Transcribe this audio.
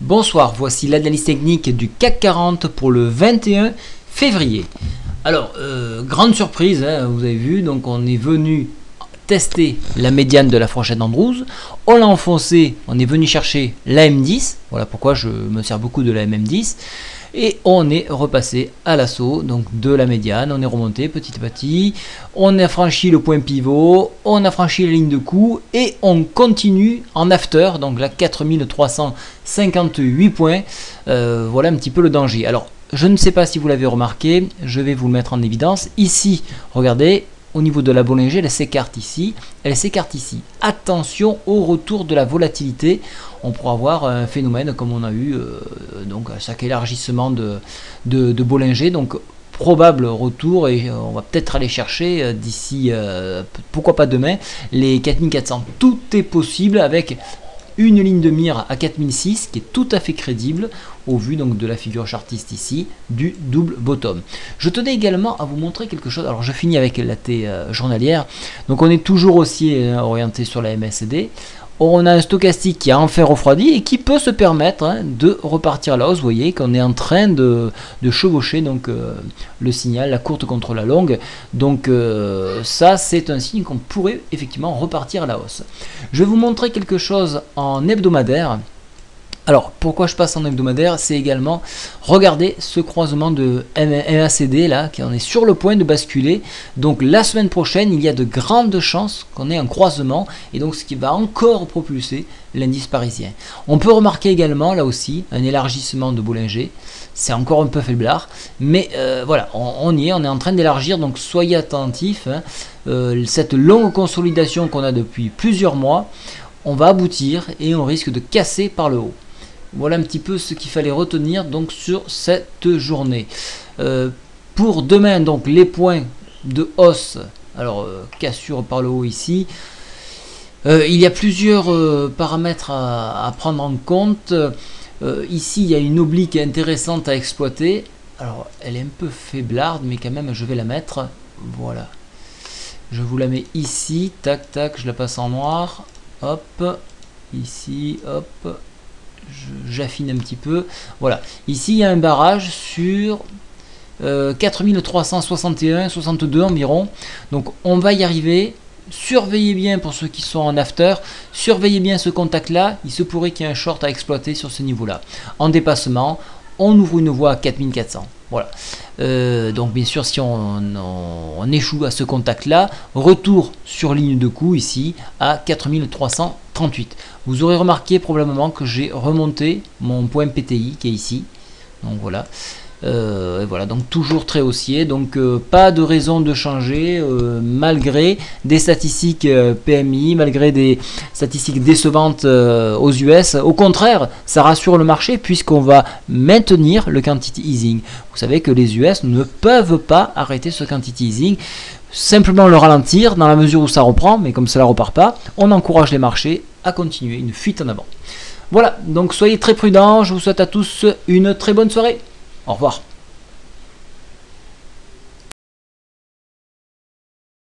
Bonsoir, voici l'analyse technique du CAC 40 pour le 21 février. Alors, grande surprise, hein, vous avez vu, donc on est venu tester la médiane de la fourchette d'Andrews, on l'a enfoncé, on est venu chercher la M10, voilà pourquoi je me sers beaucoup de la MM10, et on est repassé à l'assaut donc de la médiane, on est remonté petit à petit, on a franchi le point pivot, on a franchi la ligne de coup, et on continue en after, donc là 4358 points, voilà un petit peu le danger. Alors, je ne sais pas si vous l'avez remarqué, je vais vous le mettre en évidence, ici, regardez, au niveau de la Bollinger, elle s'écarte ici, Attention au retour de la volatilité. On pourra avoir un phénomène comme on a eu donc à chaque élargissement de Bollinger. Donc probable retour et on va peut-être aller chercher d'ici, pourquoi pas demain, les 4400. Tout est possible avec une ligne de mire à 4006 qui est tout à fait crédible au vu donc de la figure chartiste ici du double bottom. Je tenais également à vous montrer quelque chose. Alors je finis avec la T journalière. Donc on est toujours aussi orienté sur la MACD. On a un stochastique qui a enfin refroidi et qui peut se permettre de repartir à la hausse. Vous voyez qu'on est en train de chevaucher donc le signal, la courte contre la longue. Donc ça c'est un signe qu'on pourrait effectivement repartir à la hausse. Je vais vous montrer quelque chose en hebdomadaire. Alors, pourquoi je passe en hebdomadaire? C'est également, regardez ce croisement de MACD là, qui en est sur le point de basculer. Donc la semaine prochaine, il y a de grandes chances qu'on ait un croisement, et donc ce qui va encore propulser l'indice parisien. On peut remarquer également, là aussi, un élargissement de Bollinger. C'est encore un peu faiblard, mais voilà, on y est, on est en train d'élargir, donc soyez attentifs. Cette longue consolidation qu'on a depuis plusieurs mois, on va aboutir et on risque de casser par le haut. Voilà un petit peu ce qu'il fallait retenir donc sur cette journée. Pour demain, donc les points de hausse, alors cassure par le haut ici. Il y a plusieurs paramètres à prendre en compte. Ici, il y a une oblique intéressante à exploiter. Alors, elle est un peu faiblarde, mais quand même, je vais la mettre. Voilà. Je vous la mets ici. Tac, tac, je la passe en noir. Hop. Ici, hop. J'affine un petit peu. Voilà. Ici, il y a un barrage sur 4361,62 environ. Donc, on va y arriver. Surveillez bien pour ceux qui sont en after. Surveillez bien ce contact-là. Il se pourrait qu'il y ait un short à exploiter sur ce niveau-là. En dépassement, on ouvre une voie à 4400. Voilà. Donc bien sûr, si on échoue à ce contact-là, retour sur ligne de coup ici à 4338. Vous aurez remarqué probablement que j'ai remonté mon point PTI qui est ici. Donc voilà. Voilà, donc toujours très haussier, donc pas de raison de changer malgré des statistiques PMI, malgré des statistiques décevantes aux US. Au contraire, ça rassure le marché puisqu'on va maintenir le quantity easing. Vous savez que les US ne peuvent pas arrêter ce quantity easing, simplement le ralentir dans la mesure où ça reprend, mais comme cela repart pas, on encourage les marchés à continuer une fuite en avant. Voilà, donc soyez très prudents, je vous souhaite à tous une très bonne soirée. Au revoir.